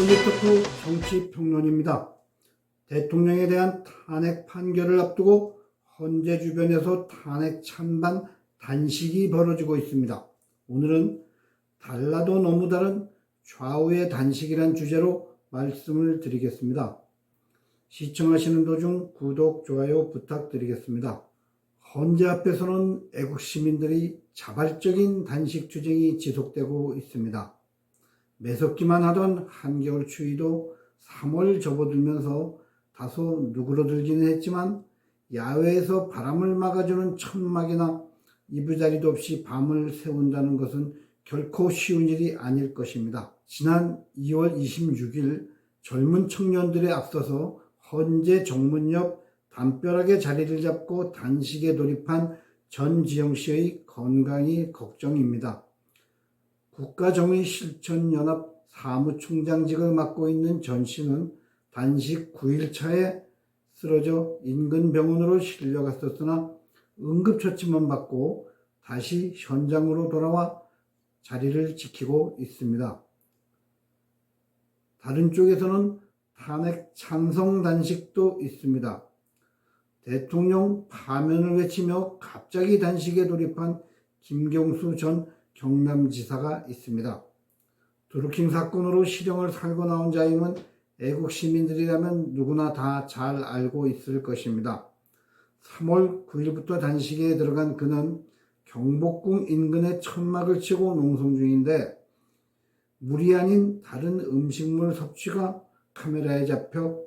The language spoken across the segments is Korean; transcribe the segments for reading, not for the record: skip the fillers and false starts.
폴리토크 정치평론입니다. 대통령에 대한 탄핵 판결을 앞두고 헌재 주변에서 탄핵 찬반 단식이 벌어지고 있습니다. 오늘은 달라도 너무 다른 좌우의 단식이란 주제로 말씀을 드리겠습니다. 시청하시는 도중 구독, 좋아요 부탁드리겠습니다. 헌재 앞에서는 애국 시민들이 자발적인 단식 투쟁이 지속되고 있습니다. 매섭기만 하던 한겨울 추위도 3월 접어들면서 다소 누그러들기는 했지만 야외에서 바람을 막아주는 천막이나 이부자리도 없이 밤을 새운다는 것은 결코 쉬운 일이 아닐 것입니다. 지난 2월 26일 젊은 청년들에 앞서서 헌재 정문 옆 담벼락에 자리를 잡고 단식에 돌입한 전지영 씨의 건강이 걱정입니다. 국가정의실천연합 사무총장직을 맡고 있는 전 씨는 단식 9일차에 쓰러져 인근 병원으로 실려갔었으나 응급처치만 받고 다시 현장으로 돌아와 자리를 지키고 있습니다. 다른 쪽에서는 탄핵 찬성 단식도 있습니다. 대통령 파면을 외치며 갑자기 단식에 돌입한 김경수 전 경남지사가 있습니다. 드루킹 사건으로 실형을 살고 나온 자임은 애국 시민들이라면 누구나 다 잘 알고 있을 것입니다. 3월 9일부터 단식에 들어간 그는 경복궁 인근에 천막을 치고 농성 중인데 물이 아닌 다른 음식물 섭취가 카메라에 잡혀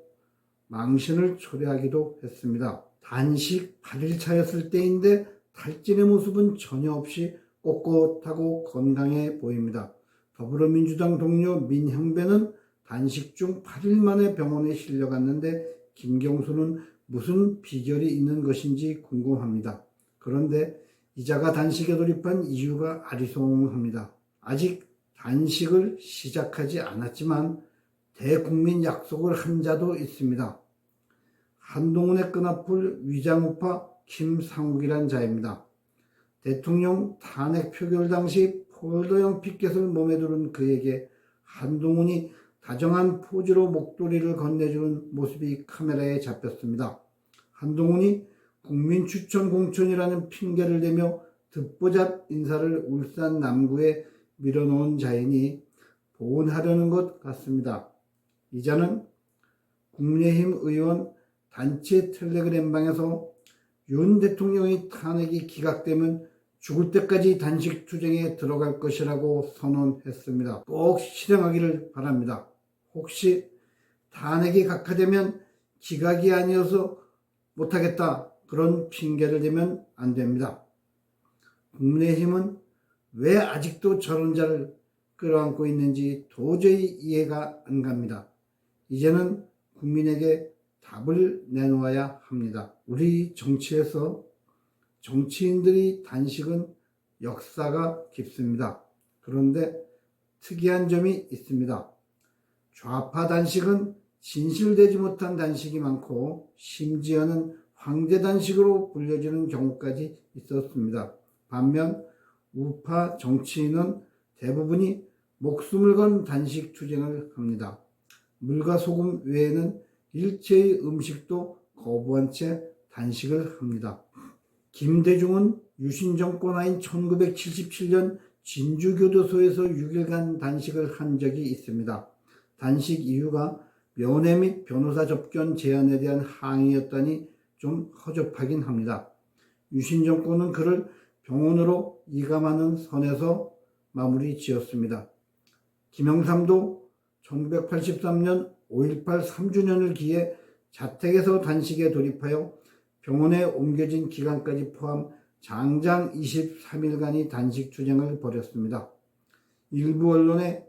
망신을 초래하기도 했습니다. 단식 8일차였을 때인데 탈진의 모습은 전혀 없이 꼿꼿하고 건강해 보입니다. 더불어민주당 동료 민형배는 단식 중 8일 만에 병원에 실려갔는데 김경수는 무슨 비결이 있는 것인지 궁금합니다. 그런데 이자가 단식에 돌입한 이유가 아리송합니다. 아직 단식을 시작하지 않았지만 대국민 약속을 한 자도 있습니다. 한동훈의 끈앞을 위장우파 김상욱이란 자입니다. 대통령 탄핵 표결 당시 폴더형 피켓을 몸에 두른 그에게 한동훈이 다정한 포즈로 목도리를 건네주는 모습이 카메라에 잡혔습니다. 한동훈이 국민 추천 공천이라는 핑계를 대며 듣보잡 인사를 울산 남구에 밀어놓은 자이니 보온하려는 것 같습니다. 이자는 국민의힘 의원 단체 텔레그램방에서 윤 대통령의 탄핵이 기각되면 죽을 때까지 단식 투쟁에 들어갈 것이라고 선언했습니다. 꼭 실행하기를 바랍니다. 혹시 탄핵이 각하되면 기각이 아니어서 못하겠다 그런 핑계를 대면 안 됩니다. 국민의힘은 왜 아직도 저런 자를 끌어안고 있는지 도저히 이해가 안 갑니다. 이제는 국민에게 답을 내놓아야 합니다. 우리 정치에서 정치인들이 단식은 역사가 깊습니다. 그런데 특이한 점이 있습니다. 좌파 단식은 진실되지 못한 단식이 많고 심지어는 황제 단식으로 불려지는 경우까지 있었습니다. 반면 우파 정치인은 대부분이 목숨을 건 단식 투쟁을 합니다. 물과 소금 외에는 일체의 음식도 거부한 채 단식을 합니다. 김대중은 유신 정권 하인 1977년 진주교도소에서 6일간 단식을 한 적이 있습니다. 단식 이유가 면회 및 변호사 접견 제한에 대한 항의였다니 좀 허접하긴 합니다. 유신 정권은 그를 병원으로 이감하는 선에서 마무리 지었습니다. 김영삼도 1983년 5.18 3주년을 기해 자택에서 단식에 돌입하여 병원에 옮겨진 기간까지 포함 장장 23일간의 단식 투쟁을 벌였습니다. 일부 언론에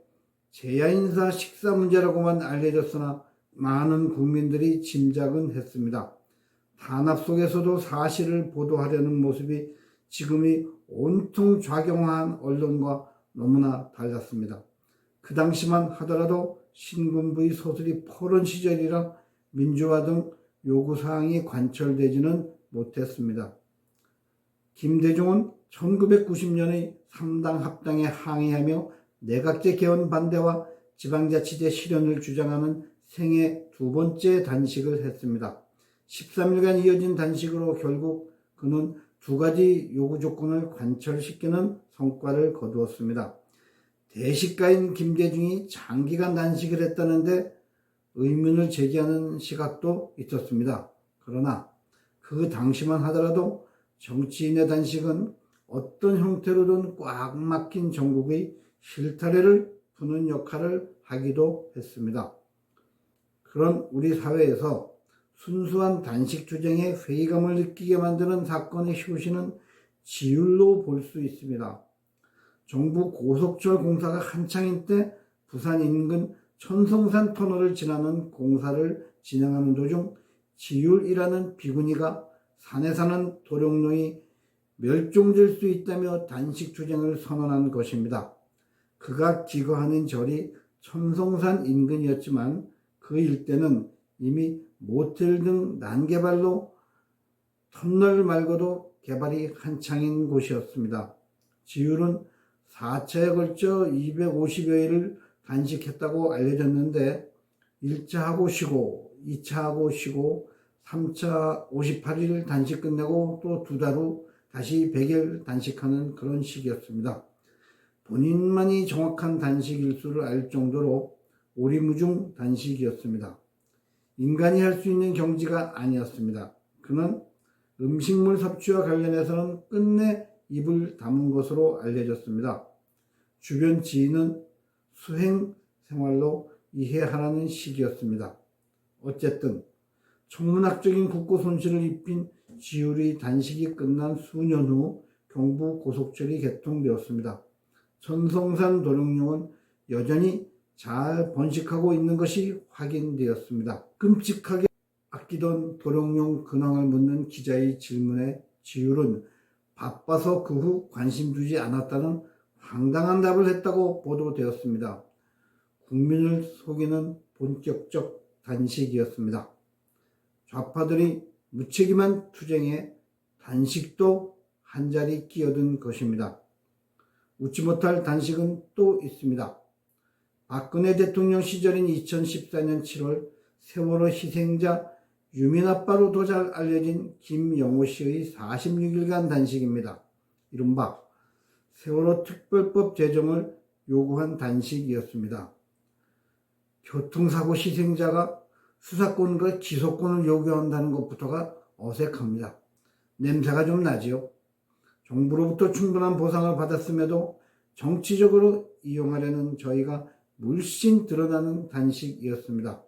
재야인사 식사 문제라고만 알려졌으나 많은 국민들이 짐작은 했습니다. 탄압 속에서도 사실을 보도하려는 모습이 지금이 온통 좌경화한 언론과 너무나 달랐습니다. 그 당시만 하더라도 신군부의 소설이 포론 시절이라 민주화 등 요구사항이 관철되지는 못했습니다. 김대중은 1990년의 3당 합당에 항의하며 내각제 개헌 반대와 지방자치제 실현을 주장하는 생애 두 번째 단식을 했습니다. 13일간 이어진 단식으로 결국 그는 두 가지 요구 조건을 관철시키는 성과를 거두었습니다. 대식가인 김대중이 장기간 단식을 했다는데 의문을 제기하는 시각도 있었습니다. 그러나 그 당시만 하더라도 정치인의 단식은 어떤 형태로든 꽉 막힌 전국의 실타래를 푸는 역할을 하기도 했습니다. 그런 우리 사회에서 순수한 단식 투쟁에 회의감을 느끼게 만드는 사건의 효시는 지율로 볼 수 있습니다. 정부 고속철 공사가 한창인 때 부산 인근 천성산 터널을 지나는 공사를 진행하는 도중 지율이라는 비구니가 산에 사는 도룡뇽이 멸종될 수 있다며 단식 투쟁을 선언한 것입니다. 그가 기거하는 절이 천성산 인근이었지만 그 일대는 이미 모텔 등 난개발로 터널 말고도 개발이 한창인 곳이었습니다. 지율은 4차에 걸쳐 250여일을 단식했다고 알려졌는데 1차 하고 쉬고 2차 하고 쉬고 3차 58일 단식 끝내고 또 2달 후 다시 100일 단식하는 그런 식이었습니다. 본인만이 정확한 단식 일수를 알 정도로 오리무중 단식이었습니다. 인간이 할 수 있는 경지가 아니었습니다. 그는 음식물 섭취와 관련해서는 끝내 입을 다문 것으로 알려졌습니다. 주변 지인은 수행 생활로 이해하라는 식이었습니다. 어쨌든 천문학적인 국고 손실을 입힌 지율의 단식이 끝난 수년 후 경부 고속철이 개통되었습니다. 천성산 도룡뇽은 여전히 잘 번식하고 있는 것이 확인되었습니다. 끔찍하게 아끼던 도룡뇽 근황을 묻는 기자의 질문에 지율은 바빠서 그 후 관심 두지 않았다는 황당한 답을 했다고 보도되었습니다. 국민을 속이는 본격적 단식이었습니다. 좌파들이 무책임한 투쟁에 단식도 한자리 끼어든 것입니다. 웃지 못할 단식은 또 있습니다. 박근혜 대통령 시절인 2014년 7월 세월호 희생자 유민아빠로 더 잘 알려진 김영호 씨의 46일간 단식입니다. 이른바 세월호 특별법 제정을 요구한 단식이었습니다. 교통사고 희생자가 수사권과 기소권을 요구한다는 것부터가 어색합니다. 냄새가 좀 나지요. 정부로부터 충분한 보상을 받았음에도 정치적으로 이용하려는 저희가 물씬 드러나는 단식이었습니다.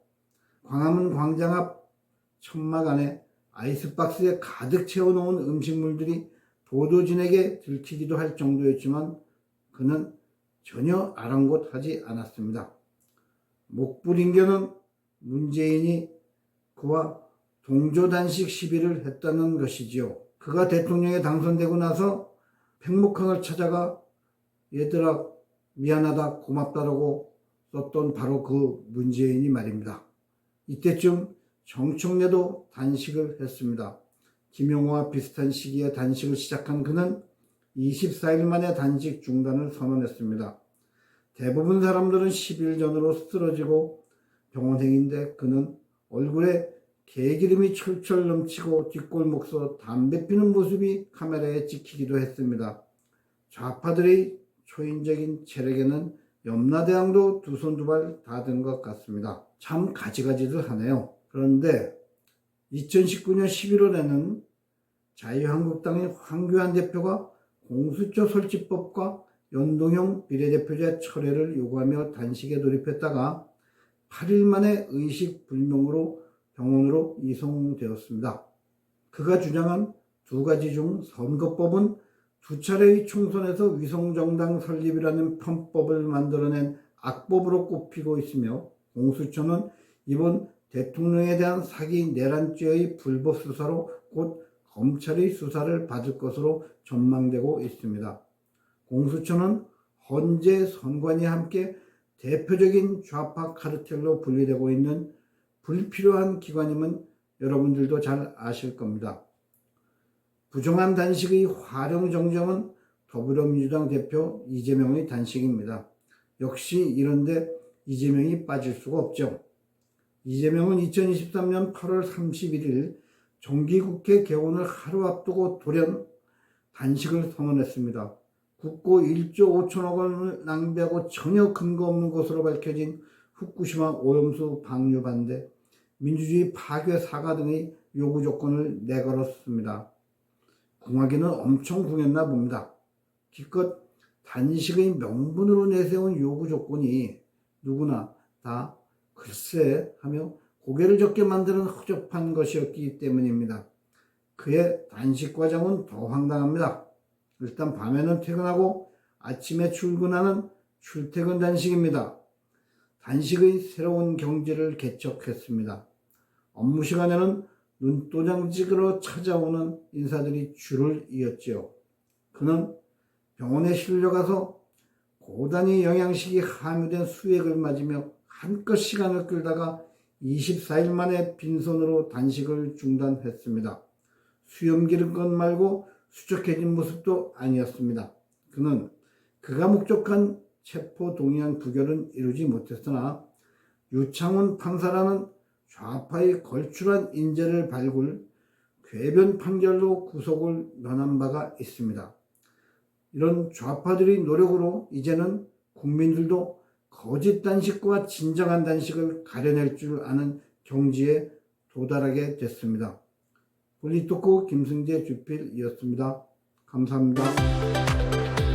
광화문 광장 앞 천막 안에 아이스박스에 가득 채워놓은 음식물들이 보도진에게 들키기도 할 정도였지만 그는 전혀 아랑곳하지 않았습니다. 목불인견은 문재인이 그와 동조단식 시비를 했다는 것이지요. 그가 대통령에 당선되고 나서 팽목항을 찾아가 얘들아 미안하다 고맙다라고 썼던 바로 그 문재인이 말입니다. 이때쯤 정청래도 단식을 했습니다. 김영호와 비슷한 시기에 단식을 시작한 그는 24일 만에 단식 중단을 선언했습니다. 대부분 사람들은 10일 전으로 쓰러지고 병원행인데 그는 얼굴에 개기름이 철철 넘치고 뒷골목서 담배 피는 모습이 카메라에 찍히기도 했습니다. 좌파들의 초인적인 체력에는 염라대왕도 두 손 두 발 다 든 것 같습니다. 참 가지가지들 하네요. 그런데 2019년 11월에는 자유한국당의 황교안 대표가 공수처 설치법과 연동형 비례대표제 철회를 요구하며 단식에 돌입했다가 8일 만에 의식불명으로 병원으로 이송되었습니다. 그가 주장한 두 가지 중 선거법은 두 차례의 총선에서 위성정당 설립이라는 편법을 만들어낸 악법으로 꼽히고 있으며 공수처는 이번 대통령에 대한 사기 내란죄의 불법 수사로 곧 검찰의 수사를 받을 것으로 전망되고 있습니다. 공수처는 헌재 선관위 함께 대표적인 좌파 카르텔로 분리되고 있는 불필요한 기관임은 여러분들도 잘 아실 겁니다. 부정한 단식의 활용 정점은 더불어민주당 대표 이재명의 단식입니다. 역시 이런데 이재명이 빠질 수가 없죠. 이재명은 2023년 8월 31일 정기국회 개원을 하루 앞두고 돌연 단식을 선언했습니다. 국고 1조 5천억 원을 낭비하고 전혀 근거 없는 것으로 밝혀진 후쿠시마 오염수 방류 반대, 민주주의 파괴 사과 등의 요구 조건을 내걸었습니다. 궁하기는 엄청 궁했나 봅니다. 기껏 단식의 명분으로 내세운 요구 조건이 누구나 다 글쎄 하며 고개를 젓게 만드는 허접한 것이었기 때문입니다. 그의 단식 과정은 더 황당합니다. 일단 밤에는 퇴근하고 아침에 출근하는 출퇴근 단식입니다. 단식의 새로운 경지를 개척했습니다. 업무 시간에는 눈도장 찍으러 찾아오는 인사들이 줄을 이었지요. 그는 병원에 실려가서 고단위 영양식이 함유된 수액을 맞으며 한껏 시간을 끌다가 24일 만에 빈손으로 단식을 중단했습니다. 수염 기른 것 말고 수척해진 모습도 아니었습니다. 그는 그가 목적한 체포동의안 부결은 이루지 못했으나 유창훈 판사라는 좌파의 걸출한 인재를 발굴, 궤변 판결로 구속을 면한 바가 있습니다. 이런 좌파들의 노력으로 이제는 국민들도 거짓 단식과 진정한 단식을 가려낼 줄 아는 경지에 도달하게 됐습니다. 폴리토크 김승재 주필이었습니다. 감사합니다.